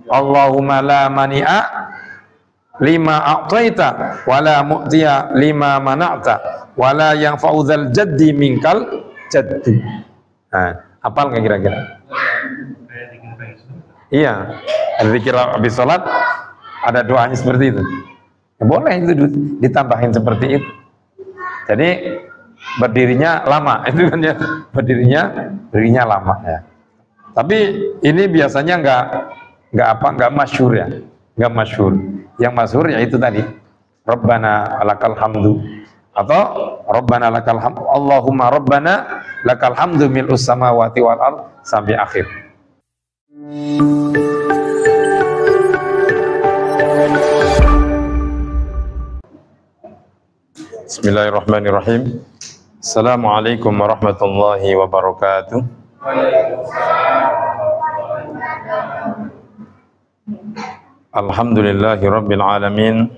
Allahumma la mani'a lima a'taita wa la mu'tiya lima mana'ta wa la yanfa'u dzal jaddi minkal jaddu. Nah, hafal nggak kira-kira? Iya, zikir habis sholat ada doanya seperti itu. Ya, boleh itu ditambahin seperti itu. Jadi berdirinya lama, itu kan ya, berdirinya lama ya. Tapi ini biasanya nggak masyhur ya, nggak masyhur. Yang masyhur ya itu tadi, Rabbana lakal hamdu, atau Rabbana lakal hamdu, Allahumma Rabbana lakal hamdu mil'us samawati wal ard sampai akhir. Bismillahirrahmanirrahim. Assalamualaikum warahmatullahi wabarakatuh. Alhamdulillahi rabbil alamin,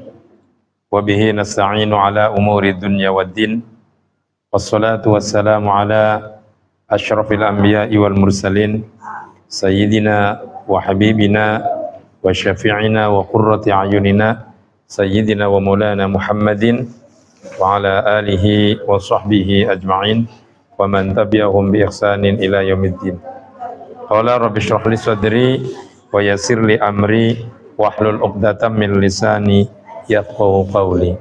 wabihi nasta'inu ala umuri dunya waddin, wassalatu wassalamu ala ashrafil anbiya'i wal mursalin, sayyidina wa habibina wa syafi'ina wa qurrati a'yunina sayyidina wa maulana Muhammadin wa ala alihi wa sahbihi ajma'in wa man tabi'ahum bi ihsanin ila yaumiddin. Qala rabbi shrah li sadri wa yassir li amri wahlul 'uqdatam min lisani yafqahu qawli.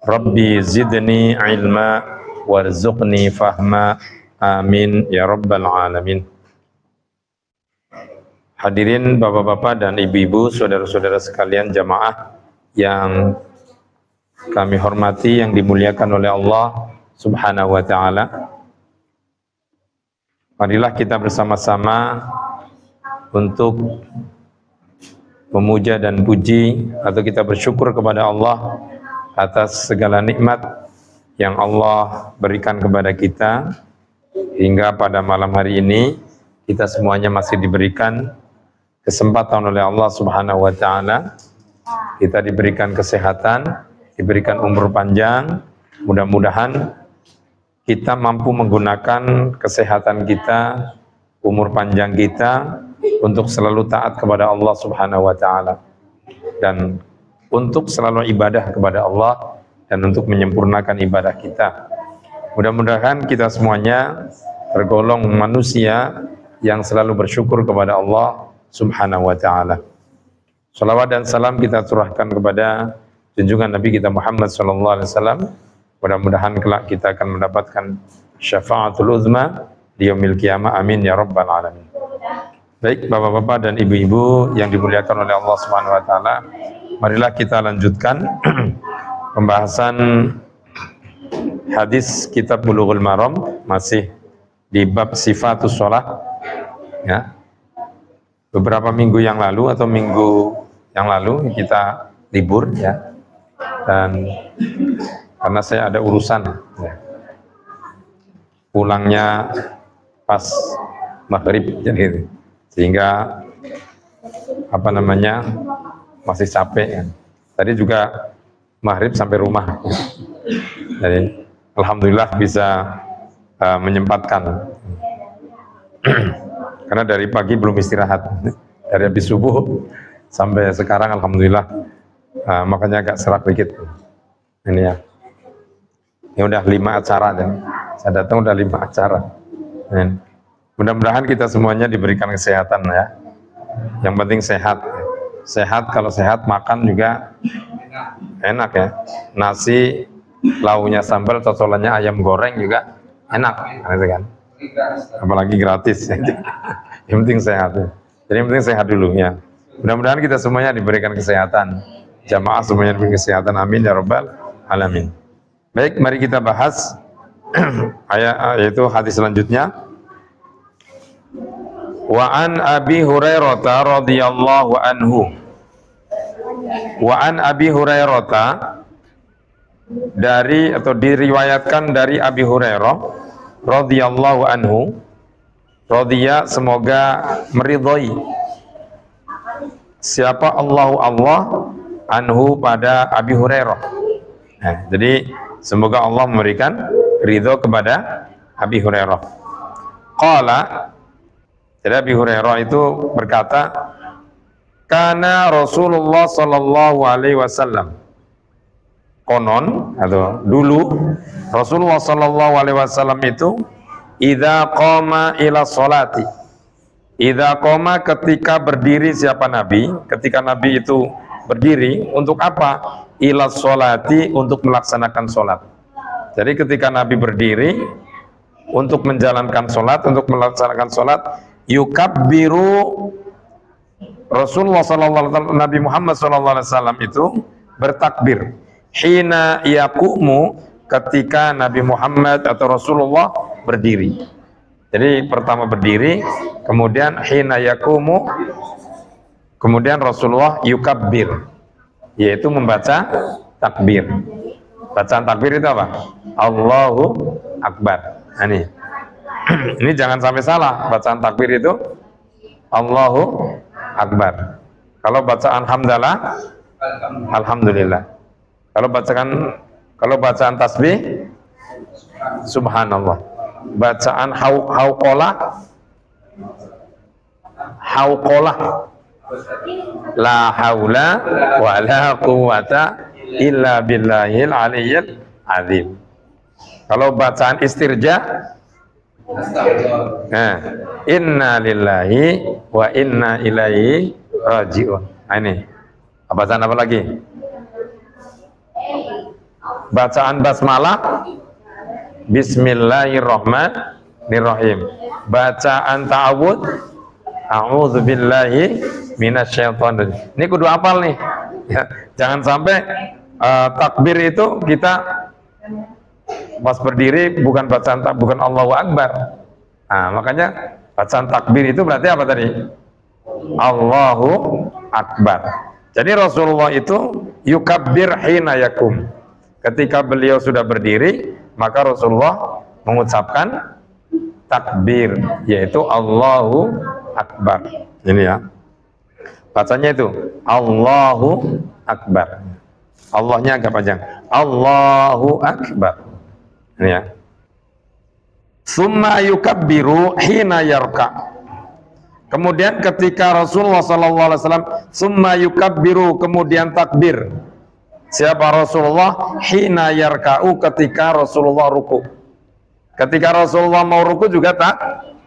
Rabbi zidni ilma warzuqni fahma. Amin ya rabbal alamin. Hadirin bapak-bapak dan ibu-ibu, saudara-saudara sekalian jamaah yang kami hormati, yang dimuliakan oleh Allah Subhanahu wa taala. Marilah kita bersama-sama untuk memuja dan puji atau kita bersyukur kepada Allah atas segala nikmat yang Allah berikan kepada kita hingga pada malam hari ini kita semuanya masih diberikan kesempatan oleh Allah Subhanahu wa taala. Kita diberikan kesehatan, diberikan umur panjang. Mudah-mudahan kita mampu menggunakan kesehatan kita, umur panjang kita untuk selalu taat kepada Allah Subhanahu wa taala dan untuk selalu ibadah kepada Allah dan untuk menyempurnakan ibadah kita. Mudah-mudahan kita semuanya tergolong manusia yang selalu bersyukur kepada Allah Subhanahu wa taala. Shalawat dan salam kita curahkan kepada junjungan Nabi kita Muhammad sallallahu alaihi wasallam. Mudah-mudahan kelak kita akan mendapatkan syafaatul uzma di yaumil qiyamah. Amin ya rabbal alamin. Baik bapak-bapak dan ibu-ibu yang dimuliakan oleh Allah Subhanahu wa taala, marilah kita lanjutkan pembahasan hadis kitab Bulughul Maram, masih di bab sifatus shalah ya. Beberapa minggu yang lalu atau minggu yang lalu kita libur ya, dan karena saya ada urusan ya, pulangnya pas maghrib jadi, sehingga masih capek kan. Tadi juga maghrib sampai rumah, jadi alhamdulillah bisa menyempatkan karena dari pagi belum istirahat, dari habis subuh sampai sekarang alhamdulillah, makanya agak serak dikit ini ya. Ini udah 5 acara dan saya datang udah 5 acara. Mudah-mudahan kita semuanya diberikan kesehatan ya. Yang penting sehat. Sehat, kalau sehat makan juga enak ya. Nasi launya sambal, cocolannya ayam goreng juga enak kan. Apalagi gratis. Yang penting sehat ya. Jadi yang penting sehat dulu ya. Mudah-mudahan kita semuanya diberikan kesehatan. Jamaah semuanya diberikan kesehatan. Amin ya rabbal alamin. Baik, mari kita bahas yaitu hadis selanjutnya. Wa an Abi Hurairah radhiyallahu anhu. Wa an Abi Hurairah, dari atau diriwayatkan dari Abi Hurairah radhiyallahu anhu. Radhiya, semoga meridhai. Siapa Allah anhu pada Abi Hurairah. Nah, jadi semoga Allah memberikan ridho kepada Abi Hurairah. Qala, jadi Abi Hurairah itu berkata, Karena Rasulullah sallallahu alaihi wasallam, konon atau dulu Rasulullah sallallahu alaihi wasallam itu idza qama ila sholati, idza qama ketika berdiri siapa Nabi, ketika Nabi itu berdiri untuk apa? Ila sholati, untuk melaksanakan sholat. Jadi ketika Nabi berdiri untuk menjalankan sholat, untuk melaksanakan sholat, yukabbiru, Rasulullah SAW, Nabi Muhammad SAW itu bertakbir. Hina yaqumu, ketika Nabi Muhammad atau Rasulullah berdiri. Jadi pertama berdiri, kemudian hina yaqumu, kemudian Rasulullah yukabbir, yaitu membaca takbir. Bacaan takbir itu apa? Allahu Akbar. Nah, ini jangan sampai salah. Bacaan takbir itu Allahu Akbar. Kalau bacaan hamdalah, alhamdulillah. Kalau bacaan tasbih, subhanallah. Bacaan hauqalah, la haula wa la quwata illa billahil aliyyil azim. Kalau bacaan istirja, nah, inna lillahi wa inna ilaihi raji'un. Nah, ini bacaan apa lagi? Bacaan basmalah, bismillahirrahmanirrahim. Bacaan ta'awud, a'udzu billahi minasyaitonir rajim. Ini kudu hafal nih ya, jangan sampai takbir itu kita pas berdiri bukan bacaan bukan Allahu Akbar. Nah, makanya bacaan takbir itu berarti apa tadi? Allahu Akbar. Jadi Rasulullah itu yukabbir hina yakum. Ketika beliau sudah berdiri, maka Rasulullah mengucapkan takbir, yaitu Allahu Akbar. Ini ya. Bacanya itu Allahu Akbar. Allahnya agak panjang. Allahu Akbar. Ini ya. Summa yukabbiru hina yarka. Kemudian ketika Rasulullah SAW summa yukabbiru, kemudian takbir. Siapa Rasulullah? Hina yarka'u, ketika Rasulullah ruku. Ketika Rasulullah mau ruku juga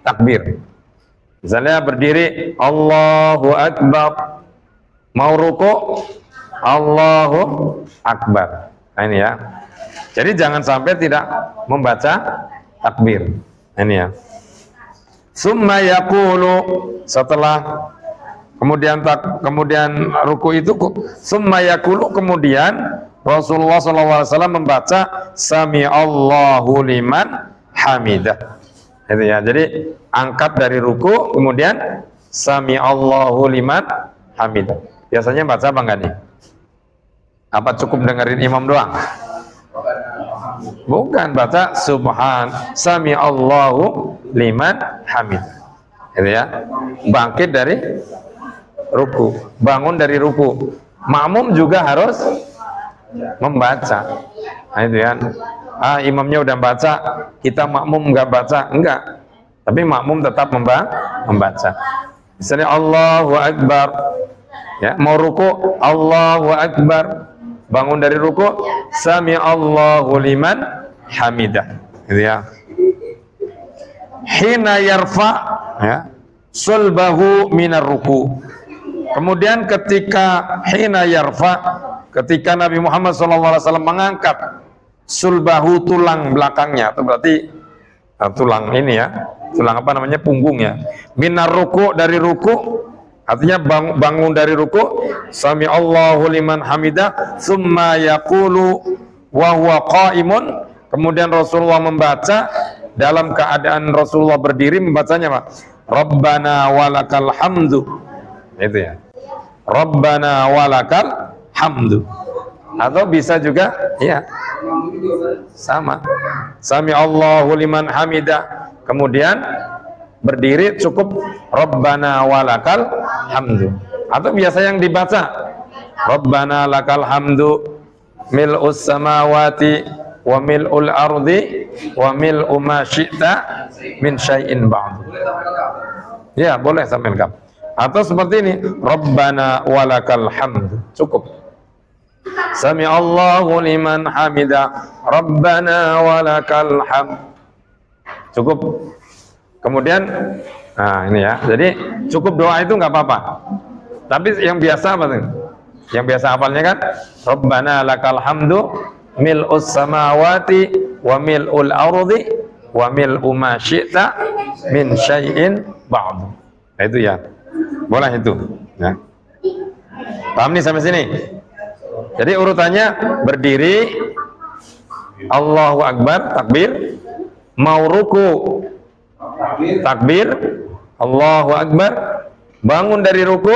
takbir. Misalnya berdiri Allahu Akbar, mau ruku Allahu Akbar. Nah, ini ya. Jadi jangan sampai tidak membaca takbir. Nah, ini ya. Summa yaqulu, setelah kemudian ruku itu, summa yaqulu, kemudian Rasulullah SAW membaca sami Allahu liman hamidah. Itu ya. Jadi angkat dari ruku, kemudian sami Allahu liman hamidah. Biasanya baca apa enggak nih? Apa cukup dengerin imam doang? Bukan, baca sami Allahu liman hamidah. Itu ya. Bangkit dari ruku, bangun dari ruku. Makmum juga harus membaca. Nah, itu ya. Imamnya udah baca, kita makmum nggak baca, enggak. Tapi makmum tetap membaca. Misalnya Allahu Akbar, ya, mau ruku Allahu Akbar, bangun dari ruku sami Allahu liman hamidah. Gitu ya. Hina yarfa, ya, sulbahu minar ruku. Kemudian ketika hina yarfa, ketika Nabi Muhammad SAW mengangkat sulbahu, tulang belakangnya, itu berarti tulang ini ya, tulang apa namanya, punggungnya, minar ruku, dari ruku, artinya bangun dari ruku, sami Allahu liman hamidah, summa yaqulu wa huwa qaimun, kemudian Rasulullah membaca dalam keadaan Rasulullah berdiri, membacanya apa? Rabbana walakal hamdu. Itu ya, Rabbana walakal hamdu. Atau bisa juga ya sama, sami Allahu liman hamidah, kemudian berdiri cukup Rabbana walakal hamdu. Atau biasa yang dibaca Rabbana lakal hamdu mil'us samawati wa mil'ul ardi wa mil'u ma syi'ta min syai'in ba'du. Ya, boleh sampai lengkap. Atau seperti ini, Rabbana walakal hamd. Cukup. Sami Allahu liman hamidah, Rabbana walakal hamd. Cukup. Kemudian, nah ini ya. Jadi cukup doa itu nggak apa-apa. Tapi yang biasa apa tuh? Yang biasa hafalnya kan, Rabbana lakal hamdu mil'us samawati wa mil'ul ardi wa mil'u ma syi'ta min syai'in ba'du. Nah, itu ya. Boleh itu. Ya. Paham nih sampai sini? Jadi urutannya berdiri, Allahu Akbar, takbir, mau ruku, takbir, Allahu Akbar, bangun dari ruku,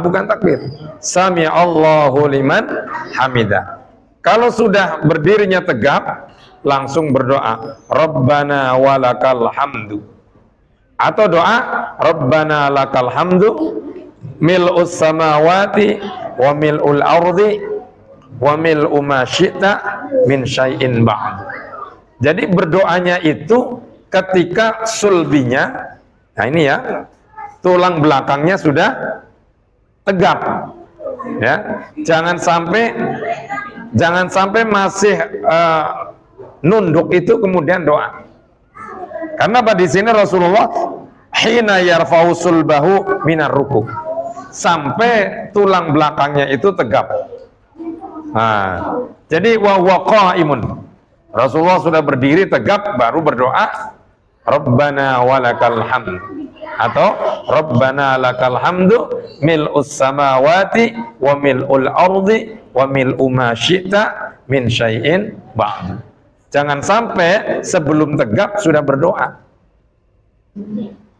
bukan takbir, Sami Allahu liman hamidah. Kalau sudah berdirinya tegap, langsung berdoa, Rabbana walakal hamdu. Atau doa, Rabbana lakal hamdu mil'us samawati wa mil'ul ardi wa mil'u ma syi'ta min syai'in ba'd. Jadi berdoanya itu ketika sulbinya, nah ini ya, tulang belakangnya sudah tegap, ya. Jangan sampai masih nunduk itu kemudian doa. Karena pada di sini Rasulullah hina yarfa'u sulbahu minar ruku, sampai tulang belakangnya itu tegap. Nah, jadi wa huwa qa'imun, Rasulullah sudah berdiri tegap baru berdoa Rabbana walakal hamd, atau Rabbana lakal hamdu mil'us samawati wa mil'ul ardi wa mil'u ma syi'ta min syai'in ba'd. Jangan sampai sebelum tegap sudah berdoa.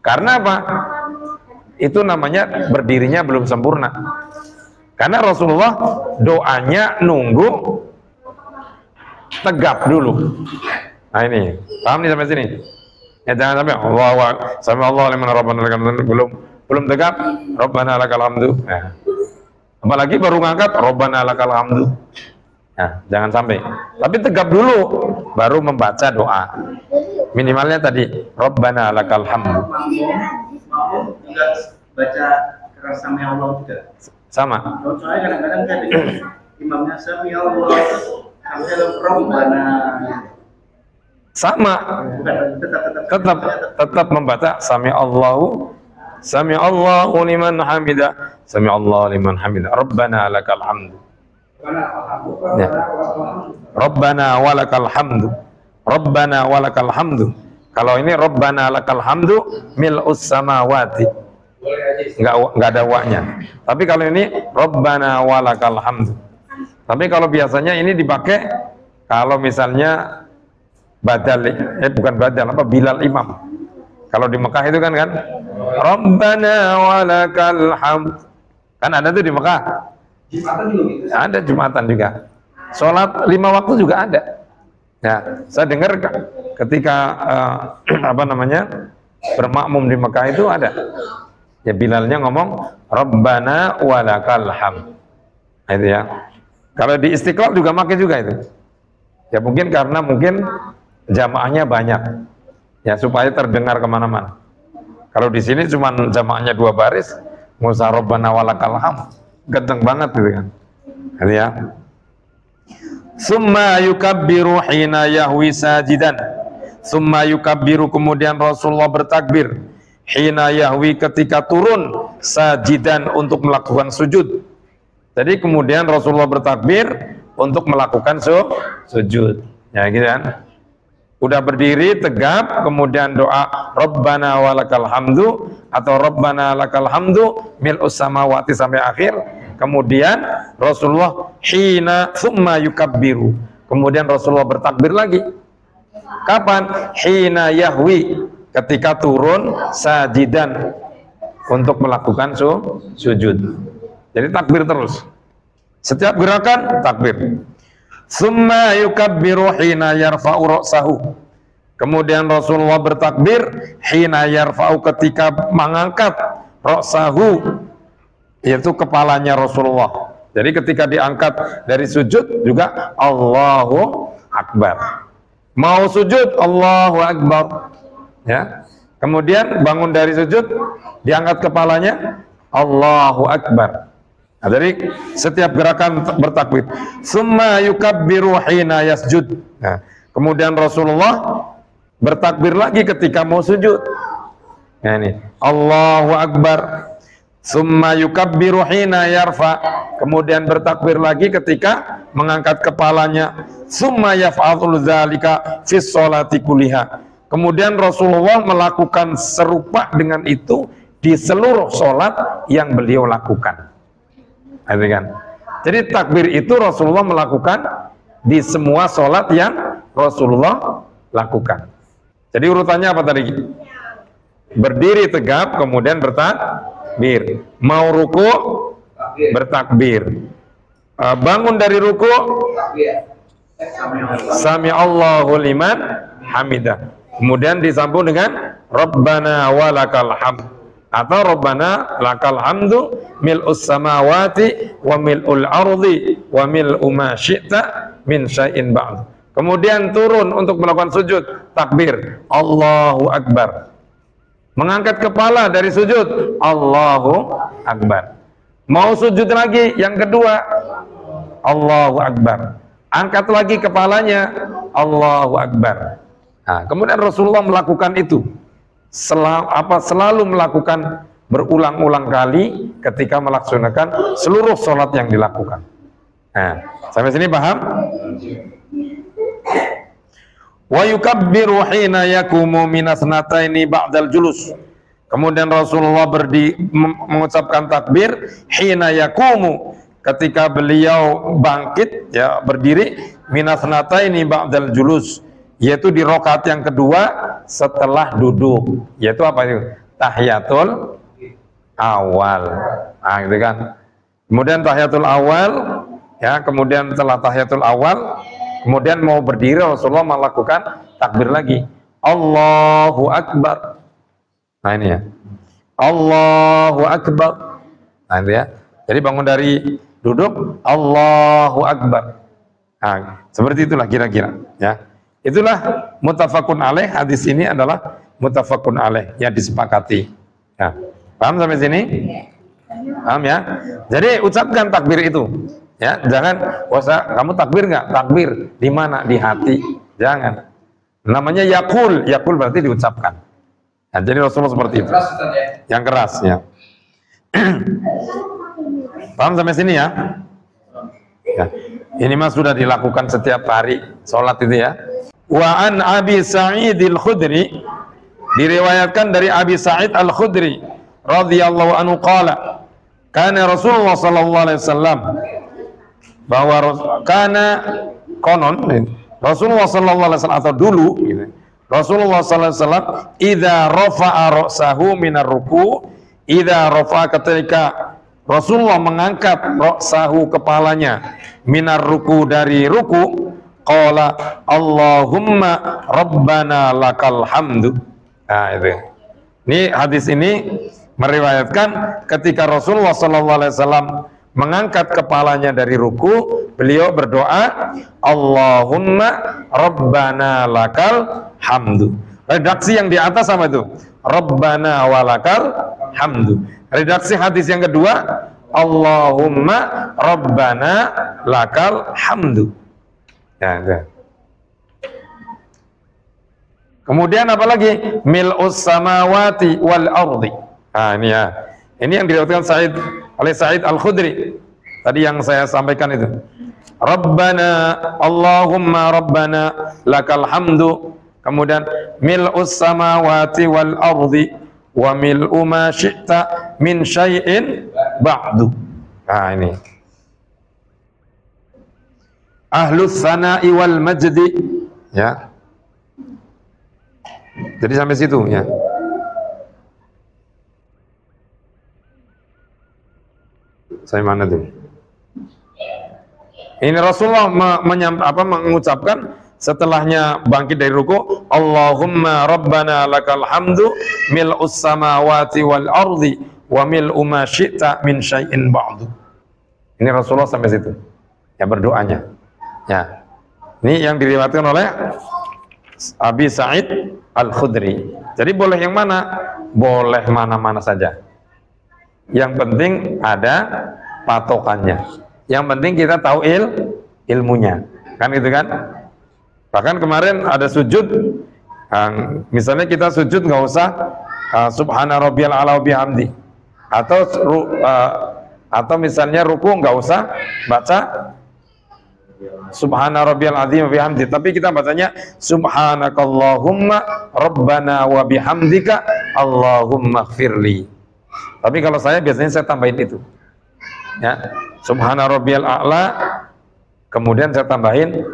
Karena apa? Itu namanya berdirinya belum sempurna. Karena Rasulullah doanya nunggu tegap dulu. Nah ini, paham nih sampai sini? Ya jangan sampai Allah liman rabbana lakal hamdu, belum tegap, Rabbana lakal hamdu. Nah, apalagi baru ngangkat Rabbana lakal hamdu. Nah, jangan sampai. Tapi tegap dulu baru membaca doa. Minimalnya tadi Rabbana lakal hamdu. Mau juga baca keras Sami Allah juga. Sama. Soalnya kadang-kadang kan imamnya Sami Allah sampai Rabbana. Sama. Tetap membaca Sami Allahu liman hamidah, Sami Allah liman hamidah, Rabbana lakal hamdu. Ya. Rabbana walakal hamdu, Rabbana walakal hamdu. Kalau ini Rabbana lakal hamdu mil'us samawati, nggak ada waknya. Tapi kalau ini Rabbana walakal hamdu. Tapi kalau biasanya ini dipakai kalau misalnya badal, bukan badal, apa, Bilal imam. Kalau di Mekah itu kan Rabbana walakal hamd. Kan ada tuh di Mekah. Jumatan juga gitu. Ada Jumatan juga. Sholat 5 waktu juga ada. Ya, saya dengar ketika bermakmum di Mekah itu ada. Ya Bilalnya ngomong Rabbana walakal hamd. Nah, itu ya. Kalau di Istiqlal juga pakai juga itu. Ya mungkin karena jamaahnya banyak. Ya supaya terdengar kemana-mana. Kalau di sini cuma jamaahnya 2 baris, Musa Rabbana walakal hamd. Ganteng banget gitu kan. Gitu ya. Summa yukabbiru hina yahwi sajidan. Summa yukabbiru, kemudian Rasulullah bertakbir hina yahwi, ketika turun sajidan, untuk melakukan sujud. Jadi kemudian Rasulullah bertakbir untuk melakukan sujud. Ya gitu kan. Udah berdiri tegap, kemudian doa Rabbana walakal hamdu atau Rabbana lakal hamdu mil'us samawati sampai akhir. Kemudian Rasulullah hina summa yukabbiru. Kemudian Rasulullah bertakbir lagi. Kapan? Hina yahwi, ketika turun sajidan untuk melakukan sujud. Jadi takbir terus. Setiap gerakan takbir. Summa yukabbiru hina yarfa'u ra'sahu. Kemudian Rasulullah bertakbir hina yarfa'u, ketika mengangkat ra'sahu, yaitu kepalanya Rasulullah. Jadi ketika diangkat dari sujud juga Allahu Akbar. Mau sujud Allahu Akbar. Ya. Kemudian bangun dari sujud, diangkat kepalanya, Allahu Akbar. Nah, dari setiap gerakan bertakbir. Summa yukabbiru hina yasjud. Nah, kemudian Rasulullah bertakbir lagi ketika mau sujud. Nah, ini Allahu Akbar. Summa yukabbiru hina yarfa. Kemudian bertakbir lagi ketika mengangkat kepalanya. Summa yaf'alul dzalika fi sholati kulliha. Kemudian Rasulullah melakukan serupa dengan itu di seluruh sholat yang beliau lakukan. Jadi takbir itu Rasulullah melakukan di semua sholat yang Rasulullah lakukan. Jadi urutannya apa tadi? Berdiri tegap, kemudian bertakbir. Mau ruku, bertakbir. Bangun dari ruku, Sami Allahu liman hamidah. Kemudian disambung dengan Rabbana walakal hamd, atau Rabbana lakal hamdu mil'us samawati wa mil'ul ardi wa mil'u ma syi'ta min syai'in ba'd. Kemudian turun untuk melakukan sujud, takbir, Allahu Akbar. Mengangkat kepala dari sujud, Allahu Akbar. Mau sujud lagi, yang kedua, Allahu Akbar. Angkat lagi kepalanya, Allahu Akbar. Nah, kemudian Rasulullah melakukan itu. Selalu melakukan berulang-ulang kali ketika melaksanakan seluruh sholat yang dilakukan. Nah, sampai sini paham? Wa yukabbiru hina yakumu minas nataini ba'dal julus. Kemudian Rasulullah mengucapkan takbir hina yakumu, ketika beliau bangkit, ya, berdiri, minas nataini ba'dal julus, yaitu di rakaat yang kedua setelah duduk, yaitu apa itu? Tahiyatul awal. Nah, gitu kan. Kemudian tahiyatul awal, ya, kemudian setelah tahiyatul awal, kemudian mau berdiri, Rasulullah melakukan takbir lagi, Allahu Akbar. Nah, ini ya, Allahu Akbar. Nah, itu ya. Jadi bangun dari duduk, Allahu Akbar. Nah, seperti itulah kira-kira, ya. Itulah muttafaqun alaih. Hadis ini adalah muttafaqun alaih, ya, disepakati. Ya. Paham sampai sini? Paham ya? Jadi ucapkan takbir itu. Ya, jangan, kamu takbir nggak? Takbir di mana? Di hati. Jangan. Namanya yakul. Yakul berarti diucapkan. Nah, jadi Rasulullah seperti itu. Yang keras, ya. Paham sampai sini ya? Ya. Ini mah sudah dilakukan setiap hari sholat itu, ya. Wa an Abi Sa'id al-Khudri, diriwayatkan dari Abi Sa'id al-Khudri radhiyallahu anhu qala, kana Rasulullah sallallahu alaihi wasallam, bahwa kana konon Rasulullah sallallahu alaihi wasallam, atau dulu gitu, Rasulullah sallallahu alaihi wasallam idza rafa'a ra'sahu minar ruku', idza rafa'a, ketika Rasulullah mengangkat ra'sahu, kepalanya, minar ruku', dari ruku', qala Allahumma rabbana lakal hamdu. Nah, itu. Ini hadis ini meriwayatkan ketika Rasulullah SAW mengangkat kepalanya dari ruku, beliau berdoa, Allahumma rabbana lakal hamdu. Redaksi yang di atas sama itu, Rabbana walakal hamdu. Redaksi hadis yang kedua, Allahumma rabbana lakal hamdu. Ya, ya. Kemudian apa lagi? Mil'us samawati wal ardi. Nah, ini ya. Ini yang diriwayatkan oleh Sa'id al-Khudri. Tadi yang saya sampaikan itu. Rabbana, Allahumma rabbana lakal hamdu. Kemudian mil'us samawati wal ardi wa mil'u ma syi'ta min syai'in ba'du. Nah, ini. Ahlus sana'i wal majdi, ya. Jadi sampai situ, ya. Saya mana tuh? Ini Rasulullah mengucapkan setelahnya bangkit dari ruku, Allahumma rabbana lakal hamdu mil'us samawati wal ardi wa mil'u ma syi'ta min syai'in ba'du. Ini Rasulullah sampai situ, ya, berdoanya. Ya, ini yang diriwayatkan oleh Abi Sa'id al-Khudri. Jadi boleh yang mana? Boleh mana-mana saja. Yang penting ada patokannya. Yang penting kita tahu ilmunya. Kan gitu kan? Bahkan kemarin ada sujud, misalnya kita sujud nggak usah subhana rabbiyal a'la wa bihamdi. Atau misalnya ruku nggak usah baca subhana rabbiyal azim wa bihamdi, tapi kita bacanya subhanakallahumma rabbana wa bihamdika allahumma ighfirli. Tapi kalau saya biasanya saya tambahin itu. Ya, subhana rabbiyal a'la, kemudian saya tambahin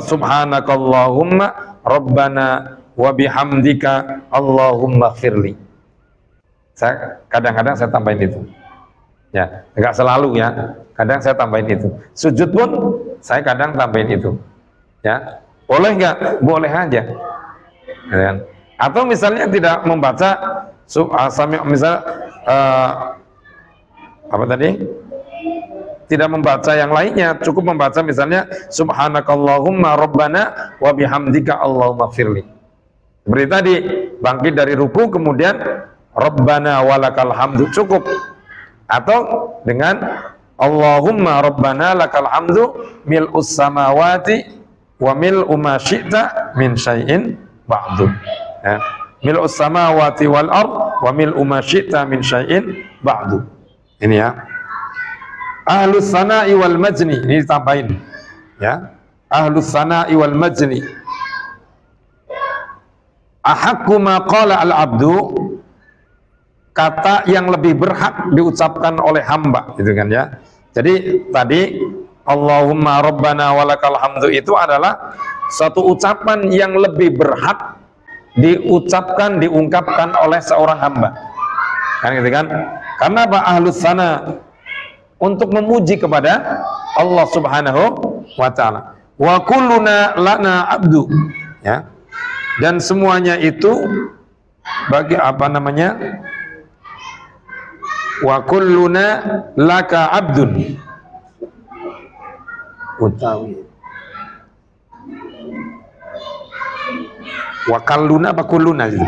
subhanakallahumma rabbana wa bihamdika allahumma ighfirli. Saya kadang-kadang saya tambahin itu. Ya, enggak selalu ya. Kadang saya tambahin itu. Sujud pun saya kadang tambahin itu. Ya, boleh nggak? Boleh aja. Ya. Atau misalnya tidak membaca misal apa tadi? Tidak membaca yang lainnya, cukup membaca misalnya subhanakallahumma rabbana wa bihamdika allahumma ighfirli. Seperti tadi, bangkit dari ruku kemudian rabbana walakal hamdu, cukup. Atau dengan Allahumma rabbana lakal hamdu mil'us samawati wa mil'u ma syi'ta min syai'in ba'du. Ya. Mil'us samawati wal ard wa mil'u ma syi'ta min syai'in ba'du. Ini ya. Ahlus sana'i wal majni, ini ditambahin. Ya. Ahlus sana'i wal majni. Ahaqqu ma qala al-'abdu, kata yang lebih berhak diucapkan oleh hamba, gitu kan ya. Jadi tadi Allahumma rabbana walakal hamdu itu adalah suatu ucapan yang lebih berhak diucapkan, diungkapkan oleh seorang hamba. Kan gitu kan? Karena apa? Ahlus sana, untuk memuji kepada Allah Subhanahu wa taala. Wa kulluna lana abdu, ya. Dan semuanya itu bagi apa namanya? Wa kulluna laka abdun. Utawi. Wa kalluna apa kulluna gitu?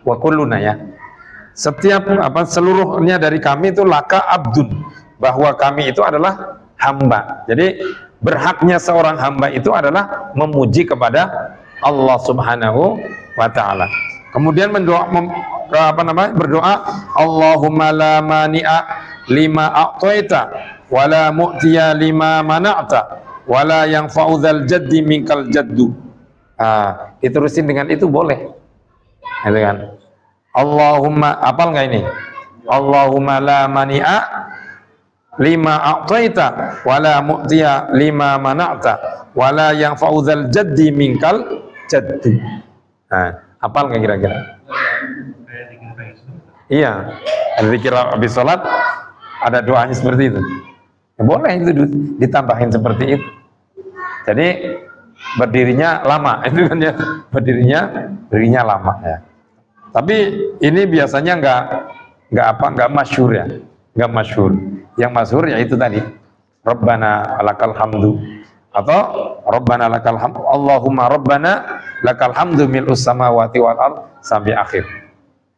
Wa kulluna ya. Setiap seluruhnya dari kami itu laka abdun, bahwa kami itu adalah hamba. Jadi berhaknya seorang hamba itu adalah memuji kepada Allah Subhanahu wa taala. Kemudian berdoa Allahumma la mani'a lima a'taita wa la mu'tiya lima mana'ta wa la yanfa'u dzal jaddi minkal jaddu. Diterusin dengan itu boleh. Gitu kan? Allahumma, apal nggak ini? Allahumma la mani'a lima a'taita wa la mu'tiya lima mana'ta wa la yanfa'u dzal jaddi minkal jaddu. Apal nggak kira-kira? Iya, zikir habis sholat ada doanya seperti itu. Ya, boleh itu ditambahin seperti itu. Jadi berdirinya lama, itu kan ya, berdirinya lama ya. Tapi ini biasanya nggak masyhur ya, nggak masyhur. Yang masyhur ya itu tadi, Rabbana lakal hamdu, atau Rabbana lakal hamdu, Allahumma Rabbana lakal hamdu mil'us samawati wal ard sampai akhir.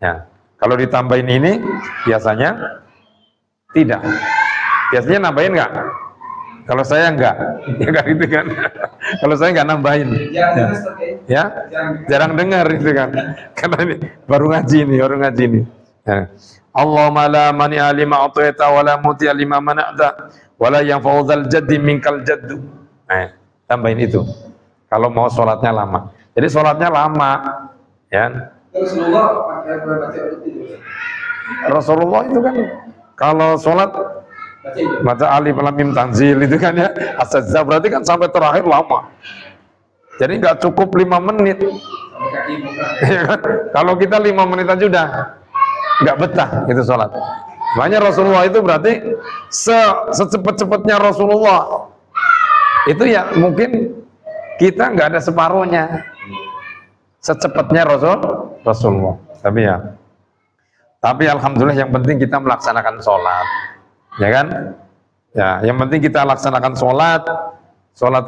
Ya. Kalau ditambahin ini biasanya tidak. Biasanya nambahin nggak? Kalau saya nggak, ya kan gitu kan. Kalau saya nggak nambahin. Ya, jarang dengar itu kan. Karena ini baru ngaji nih. Ya. Allahumma la mani'a lima a'taita wa la mu'tiya lima mana'ta wa la yanfa'u dzal jaddi minkal jaddu. Tambahin itu. Kalau mau sholatnya lama. Jadi sholatnya lama, ya. Rasulullah itu kan kalau sholat baca alif lam mim tanzil itu kan ya, as-sajdah, berarti kan sampai terakhir lama. Jadi nggak cukup 5 menit. Ya kan? Kalau kita 5 menit aja udah nggak betah gitu sholat. Makanya Rasulullah itu berarti secepat-cepatnya Rasulullah itu ya mungkin kita nggak ada separuhnya. Secepatnya Rasulullah. Tapi alhamdulillah yang penting kita melaksanakan sholat, ya kan? Ya, yang penting kita laksanakan sholat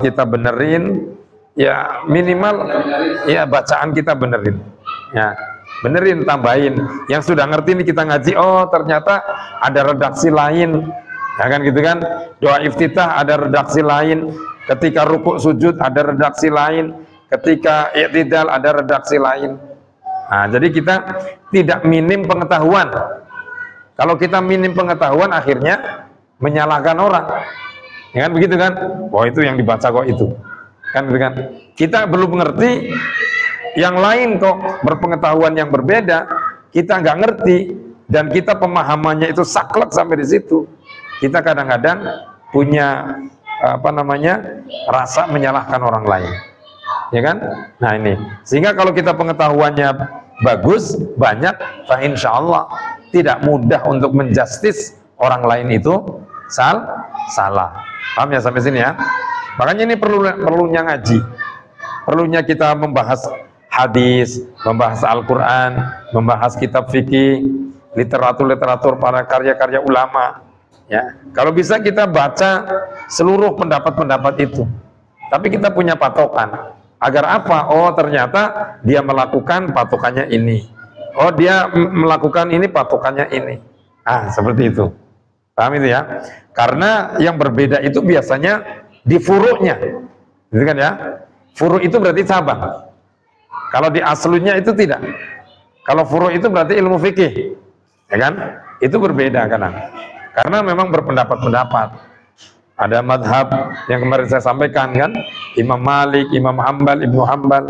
kita benerin, Ya minimal ya bacaan kita benerin. Ya, benerin, tambahin. Yang sudah ngerti ini kita ngaji, oh ternyata ada redaksi lain. Ya kan gitu kan? Doa iftitah ada redaksi lain. Ketika rukuk sujud ada redaksi lain. Ketika i'tidal ada redaksi lain. Nah, jadi kita tidak minim pengetahuan. Kalau kita minim pengetahuan akhirnya menyalahkan orang. Ya kan begitu kan? Wah itu yang dibaca kok itu. Kan gitu kan? Kita belum mengerti, yang lain kok berpengetahuan yang berbeda, kita nggak ngerti dan kita pemahamannya itu saklek sampai di situ. Kita kadang-kadang punya rasa menyalahkan orang lain. Ya kan? Nah ini, sehingga kalau kita pengetahuannya bagus, banyak, fa insyaallah tidak mudah untuk menjustis orang lain itu salah. Paham ya sampai sini ya? Makanya ini perlunya ngaji, perlunya kita membahas hadis, membahas Al-Quran, membahas kitab fikih, literatur para karya-karya ulama. Ya, kalau bisa kita baca seluruh pendapat-pendapat itu. Tapi kita punya patokan. Agar apa? Oh ternyata dia melakukan patokannya ini. Oh dia melakukan ini patokannya ini. Ah seperti itu. Paham itu ya? Karena yang berbeda itu biasanya di furu'nya, gitu kan ya? Furu' itu berarti cabang. Kalau di aslunya itu tidak. Kalau furu' itu berarti ilmu fikih, ya kan? Itu berbeda kadang. Karena memang berpendapat-pendapat. Ada madhab yang kemarin saya sampaikan kan, Imam Malik, Imam Hambal, Ibnu Hambal,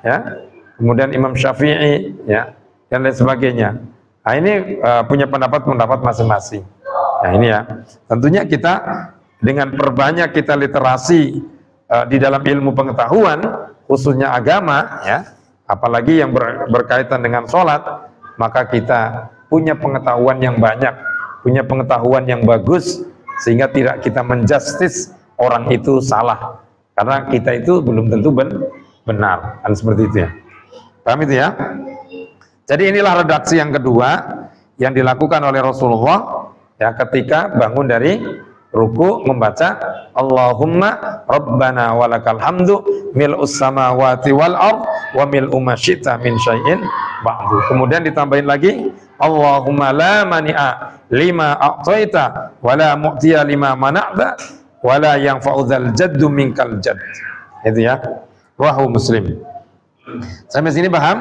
ya, kemudian Imam Syafi'i, ya, dan lain sebagainya. Nah ini punya pendapat-pendapat masing-masing. Nah ini ya, tentunya kita dengan perbanyak kita literasi di dalam ilmu pengetahuan, khususnya agama, ya, apalagi yang berkaitan dengan sholat, maka kita punya pengetahuan yang banyak, punya pengetahuan yang bagus, sehingga tidak kita menjustis orang itu salah, karena kita itu belum tentu benar, kan seperti itu ya. Paham itu ya? Jadi inilah redaksi yang kedua yang dilakukan oleh Rasulullah ya ketika bangun dari ruku membaca Allahumma Rabbana walakal hamdu mil'us samawati wal ard wa mil'u ma syi'ta min syai'in ba'du. Kemudian ditambahin lagi Allahumma la mani'a lima a'taita wa la mu'tiya lima mana'ta wa la yanfa'u dzal jaddu minkal jadd. Itu ya. Rawahu Muslim. Sampai sini paham?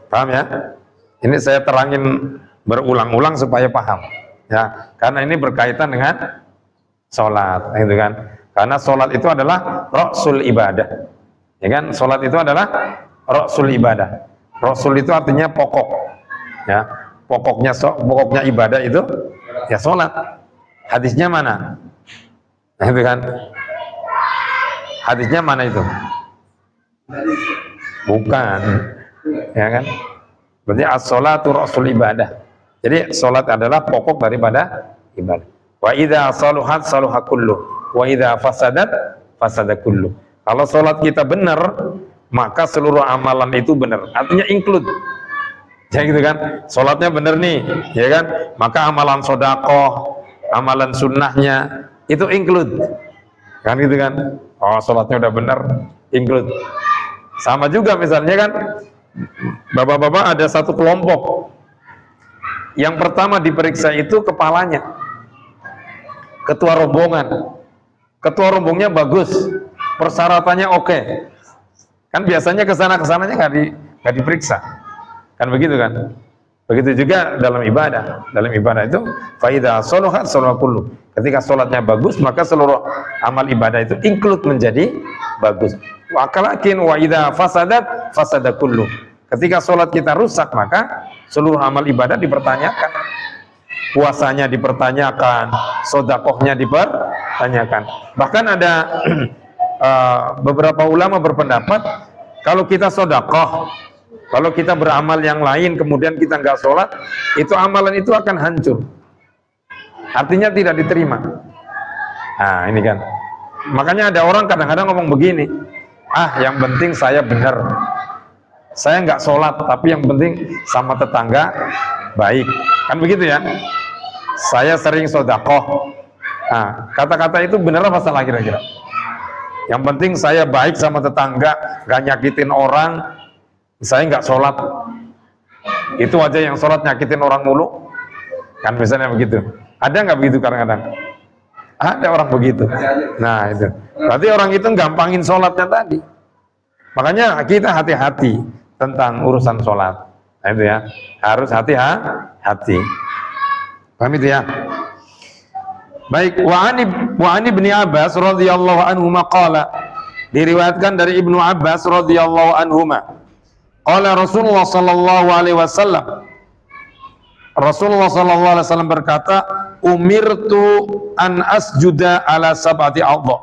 Paham ya? Ini saya terangin berulang-ulang supaya paham. Ya, karena ini berkaitan dengan sholat, gitu kan? Karena sholat itu adalah ra'sul ibadah, ya kan? Sholat itu adalah ra'sul ibadah. Rasul itu artinya pokok, ya. Pokoknya ibadah itu ya sholat. Hadisnya mana? Nah, itu kan? Hadisnya mana itu? Bukan, ya kan? Berarti as-sholatu ra'sul ibadah. Jadi sholat adalah pokok daripada ibadah. Wa idza saluhat saluha kullu, wa idza fasadat fasada kullu. Kalau sholat kita benar, maka seluruh amalan itu benar. Artinya include. Ya gitu kan? Sholatnya benar nih, ya kan? Maka amalan sedekah, amalan sunnahnya itu include. Kan gitu kan? Oh, sholatnya udah benar, include. Sama juga misalnya kan, bapak-bapak ada satu kelompok. Yang pertama diperiksa itu kepalanya, ketua rombongan. Ketua rombongnya bagus, persyaratannya oke. Kan biasanya kesana-kesananya nggak diperiksa, kan begitu kan? Begitu juga dalam ibadah. Dalam ibadah itu faida sholahat sholat kullu. Ketika sholatnya bagus, maka seluruh amal ibadah itu include menjadi bagus. Wakalakin wa idza fasadat fasada kullu. Ketika sholat kita rusak, maka seluruh amal ibadah dipertanyakan. Puasanya dipertanyakan, sedekahnya dipertanyakan. Bahkan ada beberapa ulama berpendapat, kalau kita sedekah, kalau kita beramal yang lain, kemudian kita nggak sholat, itu amalan itu akan hancur. Artinya tidak diterima. Nah ini kan. Makanya ada orang kadang-kadang ngomong begini, yang penting saya benar. Saya nggak sholat, tapi yang penting sama tetangga baik. Kan begitu ya? Saya sering sedekah. Nah, kata-kata itu benar apa salah kira-kira? Yang penting saya baik sama tetangga, nggak nyakitin orang, saya nggak sholat. Itu aja yang sholat nyakitin orang mulu. Kan misalnya begitu. Ada nggak begitu kadang-kadang? Ada orang begitu. Nah itu. Berarti orang itu gampangin sholatnya tadi. Makanya kita hati-hati tentang urusan sholat. Nah itu ya. Harus hati-hati. Paham itu ya? Baik, wa ani bin Abbas radhiyallahu anhu qala, diriwayatkan dari Ibnu Abbas radhiyallahu anhu, qala Rasulullah sallallahu alaihi wasallam, Rasulullah sallallahu alaihi wasallam berkata, umirtu an asjuda ala sab'ati a'dha.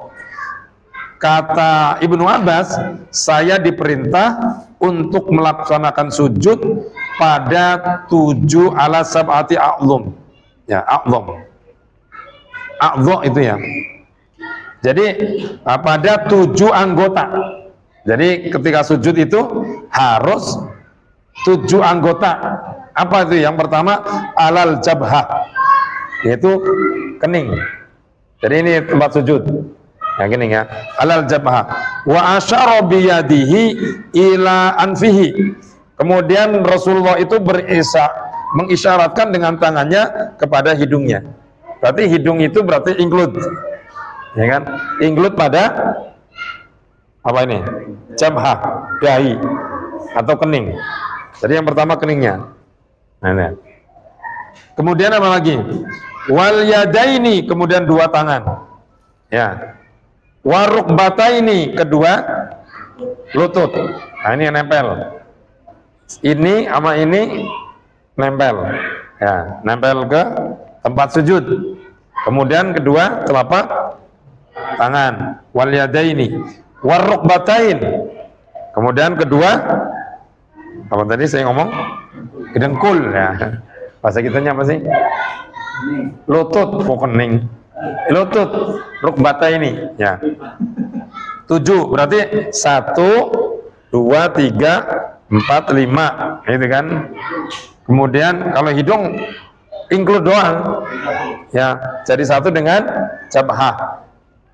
Kata Ibnu Abbas, saya diperintah untuk melaksanakan sujud pada 7 ala sab'ati a'dham. Ya, a'dham. A'dha itu ya. Jadi pada 7 anggota. Jadi ketika sujud itu harus 7 anggota. Apa itu? Yang pertama alal jabhah, yaitu kening. Jadi ini tempat sujud. Ya kening ya. Alal jabhah. Wa asyara biyadihi ila anfihi. Kemudian Rasulullah itu mengisyaratkan dengan tangannya kepada hidungnya. Berarti hidung itu berarti include, ya kan? Include pada apa ini? Jabhah, dahi atau kening. Jadi yang pertama keningnya. Nah, ini. Kemudian apa lagi? Wal yadaini, kemudian 2 tangan. Ya. Warukbataini, kedua lutut. Nah, ini yang nempel. Ini sama ini nempel. Ya, nempel ke tempat sujud. Kemudian kedua telapak tangan, wal yadaini warukbatain. Kemudian kedua apa tadi saya ngomong? Dengkul ya. Bahasa kitanya apa sih? Lutut, kening. Lutut, rukbataini ya. 7 berarti 1 2 3 4 5 itu kan. Kemudian kalau hidung include doang ya, jadi 1 dengan jabhah.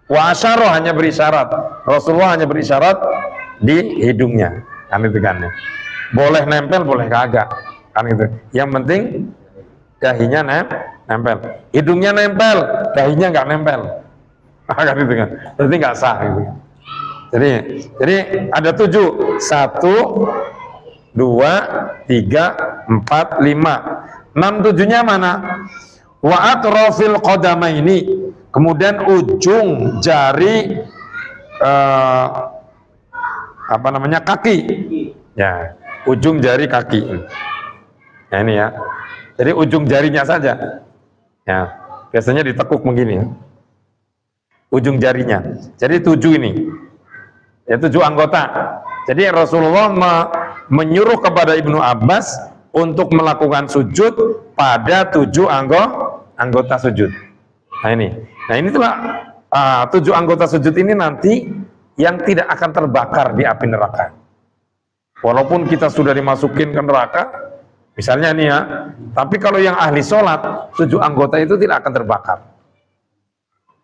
Wa asyara, hanya berisyarat. Rasulullah hanya berisyarat di hidungnya kan itu kan. Boleh nempel boleh kagak kan itu. Yang penting dahinya nempel, hidungnya nempel, dahinya nggak nempel kan itu kan. Berarti nggak sah gitu. Jadi ada 7, 1 2 3 4 5. 6 7-nya mana? Wa atrafil qadamaini, kemudian ujung jari apa namanya, kaki. Ya, ujung jari kaki. Nah ini ya. Jadi ujung jarinya saja. Ya, biasanya ditekuk begini. Ujung jarinya. Jadi 7 ini. Ya 7 anggota. Jadi Rasulullah menyuruh kepada Ibnu Abbas untuk melakukan sujud pada 7 anggota sujud. Nah ini itulah 7 anggota sujud ini nanti yang tidak akan terbakar di api neraka. Walaupun kita sudah dimasukin ke neraka, misalnya nih ya, tapi kalau yang ahli sholat, 7 anggota itu tidak akan terbakar.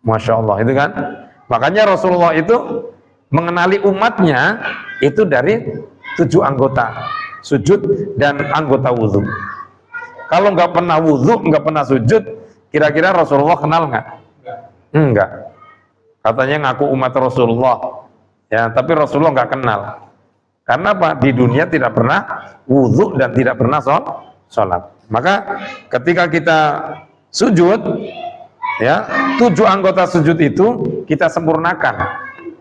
Masya Allah, itu kan. Makanya Rasulullah itu mengenali umatnya itu dari 7 anggota sujud dan anggota wudhu. Kalau nggak pernah wudhu, nggak pernah sujud, kira-kira Rasulullah kenal nggak? Enggak. Katanya ngaku umat Rasulullah, ya, tapi Rasulullah nggak kenal. Karena apa? Di dunia tidak pernah wudhu dan tidak pernah sholat. Maka ketika kita sujud, ya, 7 anggota sujud itu kita sempurnakan,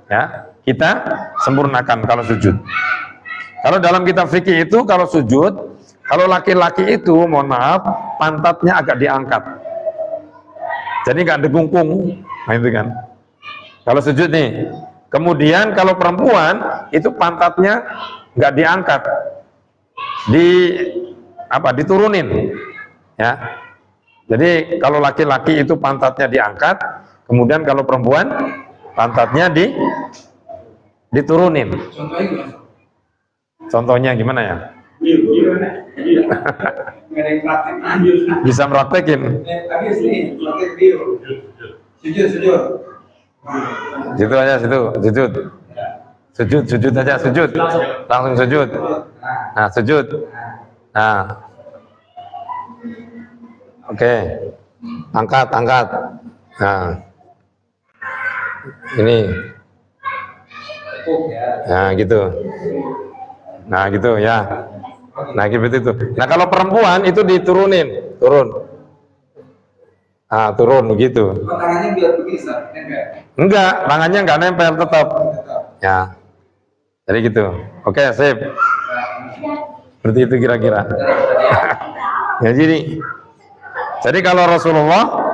ya, kita sempurnakan kalau sujud. Kalau dalam kitab fikih itu kalau sujud, kalau laki-laki itu mohon maaf pantatnya agak diangkat, jadi nggak degungkung, nah itu kan. Kalau sujud nih, kemudian kalau perempuan itu pantatnya nggak diangkat, diturunin, ya. Jadi kalau laki-laki itu pantatnya diangkat, kemudian kalau perempuan pantatnya diturunin. Contohnya gimana ya? Bisa meraktekin. Sujud. Situ aja, situ, sujud. Sujud aja, sujud. Langsung sujud. Nah, sujud. Nah. Oke. Angkat. Nah. Ini. Nah, gitu. Nah, gitu ya. Nah, gitu itu. Nah, kalau perempuan itu diturunin, turun. Ah, turun begitu. Tangannya biar begini, Enggak, tangannya enggak nempel tetap. Ya. Jadi gitu. Oke, sip. Seperti itu kira-kira. Ya, jadi kalau Rasulullah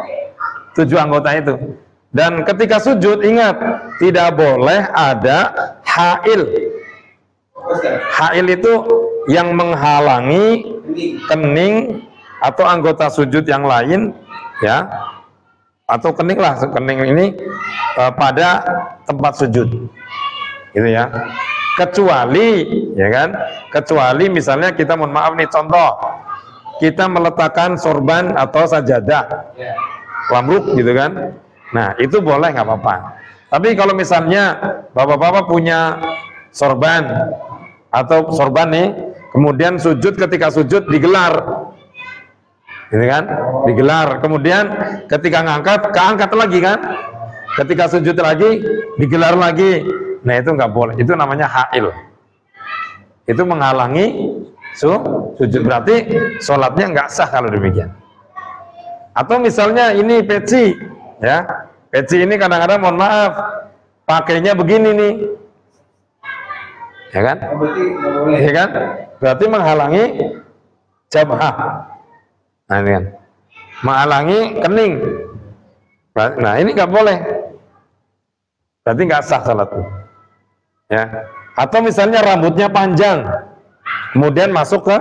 7 anggota itu. Dan ketika sujud ingat, tidak boleh ada hail. Hail itu yang menghalangi kening atau anggota sujud yang lain, ya, atau kening lah, kening ini pada tempat sujud, gitu ya. Kecuali, ya kan, kecuali misalnya kita, mohon maaf nih, contoh, kita meletakkan sorban atau sajadah, lamruk, gitu kan. Nah, itu boleh, nggak apa-apa. Tapi kalau misalnya bapak-bapak punya sorban atau sorban nih, kemudian sujud, ketika sujud digelar, gitu kan, digelar, kemudian ketika ngangkat, keangkat lagi kan, ketika sujud lagi, digelar lagi. Nah, itu nggak boleh, itu namanya hail. Itu menghalangi sujud, berarti sholatnya nggak sah kalau demikian. Atau misalnya ini peci, ya, peci ini kadang-kadang, mohon maaf, pakainya begini nih, ya kan? Ya kan? Berarti menghalangi jabhah. Nah, ini kan, menghalangi kening. Nah, ini nggak boleh, berarti nggak sah salatnya. Ya. Atau misalnya rambutnya panjang, kemudian masuk ke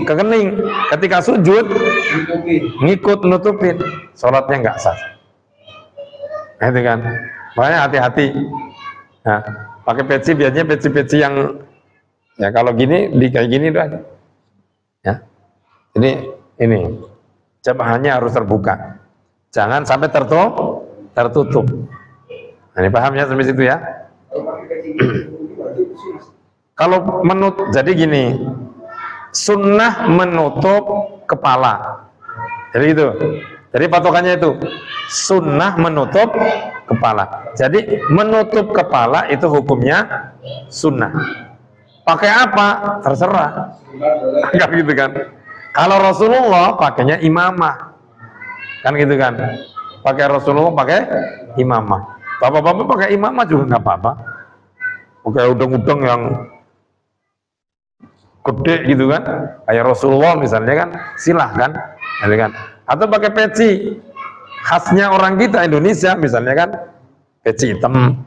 kening, ketika sujud ngikut nutupin, sholatnya nggak sah. Nah, itu kan, makanya hati-hati. Nah, pakai peci biasanya peci-peci yang, ya, kalau gini di kayak gini doang, ya. Ini jabahnya harus terbuka, jangan sampai tertutup. Nah, ini paham ya sampai situ ya. Kalau jadi gini, sunnah menutup kepala. Jadi itu. Jadi patokannya itu sunnah menutup kepala. Jadi menutup kepala itu hukumnya sunnah. Pakai apa? Terserah. Enggak gitu kan. Kalau Rasulullah pakainya imamah. Kan gitu kan. Pakai Rasulullah pakai imamah. Bapak-bapak pakai imamah juga nggak apa-apa. Pakai udeng-udeng yang gede gitu kan, kayak Rasulullah misalnya kan, silahkan, gitu kan. Atau pakai peci khasnya orang kita Indonesia misalnya kan, peci hitam,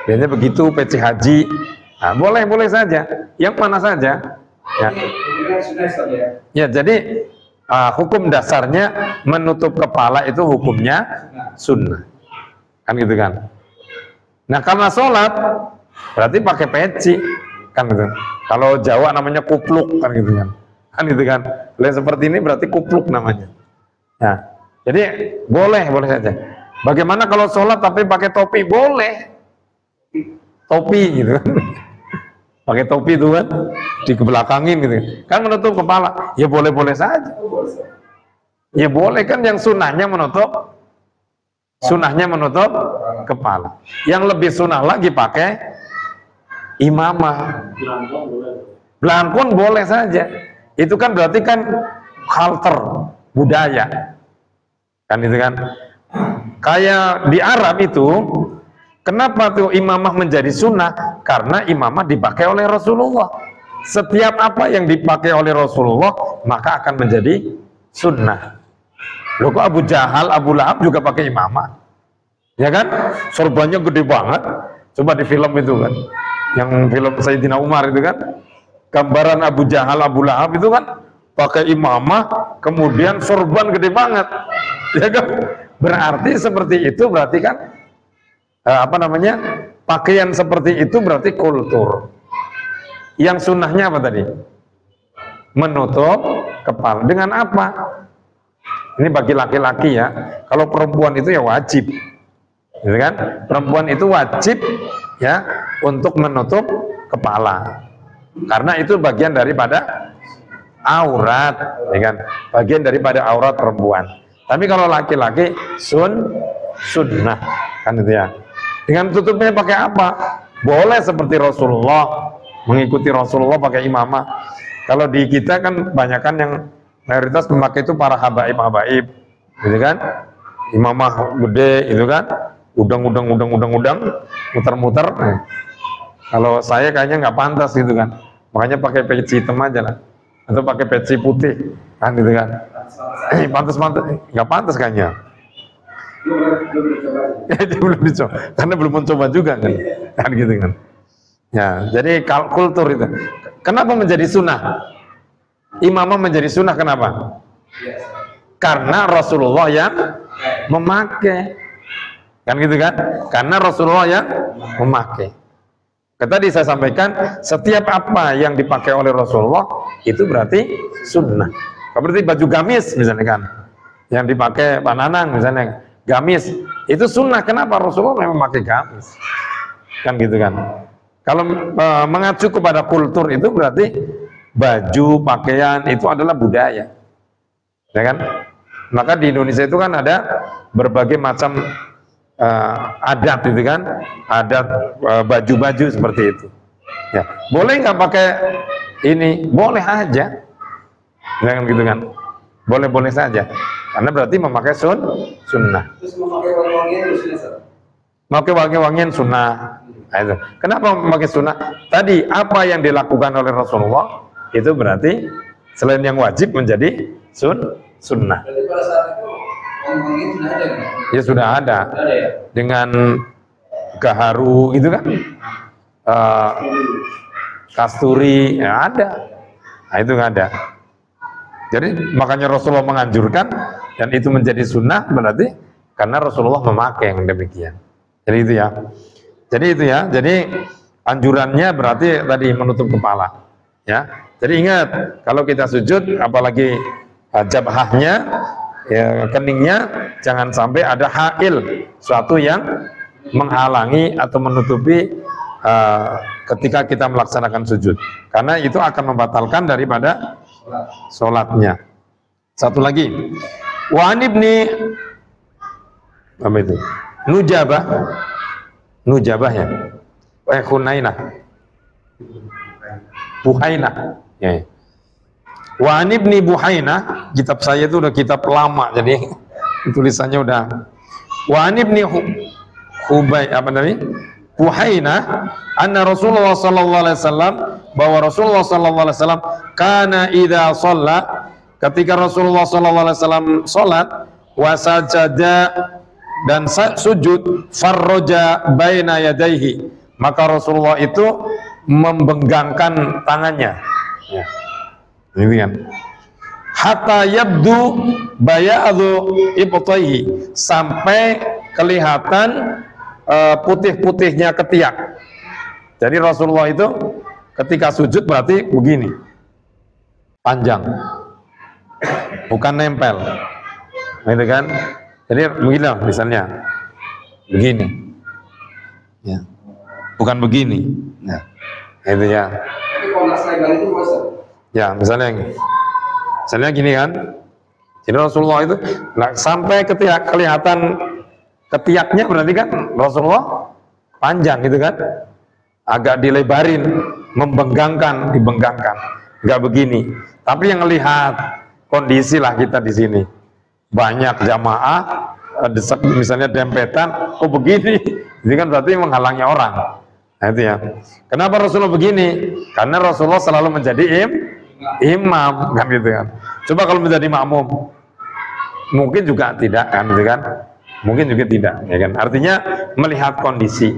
biasanya begitu, peci haji. Nah, boleh saja, yang mana saja. Ya, ya, jadi hukum dasarnya menutup kepala itu hukumnya sunnah, kan gitu kan. Nah, karena sholat berarti pakai peci, kan gitu. Kalau Jawa namanya kupluk, kan gitu kan. Kan gitu kan. Lain seperti ini berarti kupluk namanya. Nah, jadi boleh saja. Bagaimana kalau sholat tapi pakai topi? Boleh. Topi gitu kan. Pakai topi itu kan, dikebelakangin gitu. Kan menutup kepala. Ya boleh saja. Ya boleh kan, yang sunnahnya menutup kepala. Yang lebih sunnah lagi pakai imamah. Belangkon boleh saja. Itu kan berarti kan halter budaya. Kan itu kan. Kayak di Arab itu, kenapa tuh imamah menjadi sunnah? Karena imamah dipakai oleh Rasulullah. Setiap apa yang dipakai oleh Rasulullah maka akan menjadi sunnah. Loh, kok Abu Jahal, Abu Lahab juga pakai imamah? Ya kan? Sorbannya gede banget. Coba di film itu kan, yang film Sayyidina Umar itu kan, gambaran Abu Jahal, Abu Lahab itu kan pakai imamah, kemudian sorban gede banget, ya kan? Berarti seperti itu, berarti kan pakaian seperti itu berarti kultur. Yang sunnahnya apa tadi? Menutup kepala. Dengan apa? Ini bagi laki-laki ya. Kalau perempuan itu ya wajib, gitu kan? Perempuan itu wajib ya untuk menutup kepala, karena itu bagian daripada aurat, ya kan? Bagian daripada aurat perempuan. Tapi kalau laki-laki sunnah, kan itu ya. Dengan tutupnya pakai apa? Boleh seperti Rasulullah, mengikuti Rasulullah pakai imamah. Kalau di kita kan banyakan yang mayoritas memakai itu para habaib, gitu kan? Imamah gede, itu kan? Udang, muter-muter. Kalau saya kayaknya nggak pantas gitu kan, makanya pakai peci hitam aja lah, atau pakai peci putih, kan gitu kan? Pantas, nggak pantas kayaknya. Belum dicoba, karena belum mencoba juga kan gitu kan. Ya, jadi kultur itu. Kenapa menjadi sunnah? Imamah menjadi sunnah kenapa? Karena Rasulullah yang memakai, kan gitu kan? Karena Rasulullah yang memakai. Tadi saya sampaikan, setiap apa yang dipakai oleh Rasulullah itu berarti sunnah. Seperti baju gamis misalnya kan, yang dipakai Pak Nanang misalnya, gamis itu sunnah. Kenapa? Rasulullah memang memakai gamis, kan gitu kan. Kalau mengacu kepada kultur itu berarti baju, pakaian itu adalah budaya, ya kan? Maka di Indonesia itu kan ada berbagai macam adat, itu kan, adat baju-baju seperti itu. Ya, boleh nggak pakai ini? Boleh aja, jangan gitu kan? Boleh-boleh saja, karena berarti memakai sunnah. Terus memakai wangi-wangian sunnah. Memakai wangi-wangian sunnah. Nah, itu. Kenapa memakai sunnah? Tadi apa yang dilakukan oleh Rasulullah itu berarti selain yang wajib menjadi sunnah. Berarti pada saat itu wangi-wangian sudah ada kan? Ya sudah ada. Ada ya? Dengan gaharu itu kan, kasturi ya ada. Nah itu nggak ada. Jadi makanya Rasulullah menganjurkan, dan itu menjadi sunnah berarti karena Rasulullah memakai yang demikian. Jadi itu ya. Jadi anjurannya berarti tadi menutup kepala. Ya. Jadi ingat, kalau kita sujud, apalagi jabhahnya, ya, keningnya, jangan sampai ada hail, suatu yang menghalangi atau menutupi ketika kita melaksanakan sujud, karena itu akan membatalkan daripada sholatnya. Satu lagi, wa an ibni apa itu? Nujabah ya, Buhainah ya. Wa an ibni Buhainah, kitab saya itu udah kitab lama, jadi tulisannya udah. Wa an ibni Buhainah anna Rasulullah sallallahu alaihi wasallam, bahwa Rasulullah sallallahu alaihi wasallam kana idza shalla, ketika Rasulullah sallallahu alaihi wasallam salat, wa sajada, dan sujud, farroja baina yadaihi, maka Rasulullah itu membenggangkan tangannya, ya. Ini kan, hatta yabdu bayadu ibtaihi, sampai kelihatan putih-putihnya ketiak. Jadi Rasulullah itu ketika sujud berarti begini, panjang, bukan nempel, gitu kan? Jadi begini misalnya, begini, ya, bukan begini, nah, itu ya. Tapi kalau nggak selebar itu masa? Ya, misalnya gini kan. Jadi Rasulullah itu sampai ketiak, kelihatan ketiaknya, berarti kan Rasulullah panjang gitu kan, agak dilebarin, dibenggangkan, nggak begini. Tapi yang lihat kondisi lah kita di sini, banyak jamaah, misalnya dempetan, kok begini, ini kan berarti menghalangi orang. Nah itu ya. Kenapa Rasulullah begini? Karena Rasulullah selalu menjadi imam, kan gitu kan. Coba kalau menjadi makmum, mungkin juga tidak, kan gitu kan. Mungkin juga tidak, ya kan. Artinya melihat kondisi.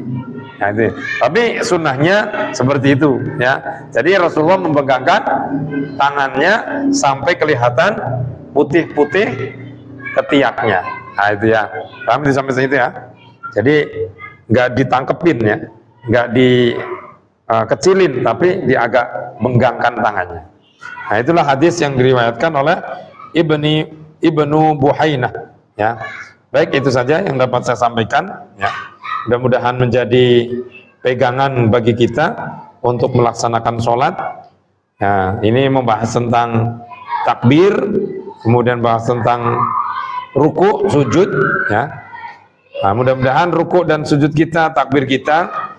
Nah, itu. Tapi sunnahnya seperti itu, ya. Jadi Rasulullah memegangkan tangannya sampai kelihatan putih-putih ketiaknya. Nah itu ya. Paham di sampai situ ya. Jadi nggak ditangkepin ya, nggak dikecilin, tapi dia agak menggangkan tangannya. Nah itulah hadis yang diriwayatkan oleh Ibni ibnu Buhainah. Ya, baik, itu saja yang dapat saya sampaikan. Ya, mudah-mudahan menjadi pegangan bagi kita untuk melaksanakan sholat. Ya, ini membahas tentang takbir, kemudian bahas tentang ruku, sujud. Ya, nah, mudah-mudahan ruku dan sujud kita, takbir kita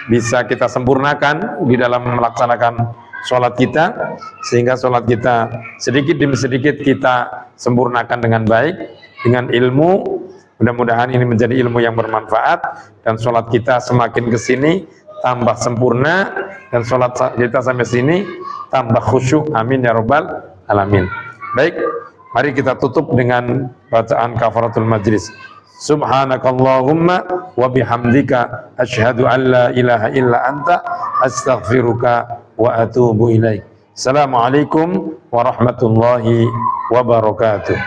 bisa kita sempurnakan di dalam melaksanakan sholat kita, sehingga sholat kita sedikit demi sedikit kita sempurnakan dengan baik, dengan ilmu. Mudah-mudahan ini menjadi ilmu yang bermanfaat, dan sholat kita semakin ke sini tambah sempurna, dan sholat kita sampai sini tambah khusyuk. Amin ya rabbal alamin. Baik, mari kita tutup dengan bacaan kafaratul majlis. Subhanakallahumma wa bihamdika asyhadu an la ilaha illa anta astaghfiruka wa atubu ilaik. Assalamualaikum warahmatullahi wabarakatuh.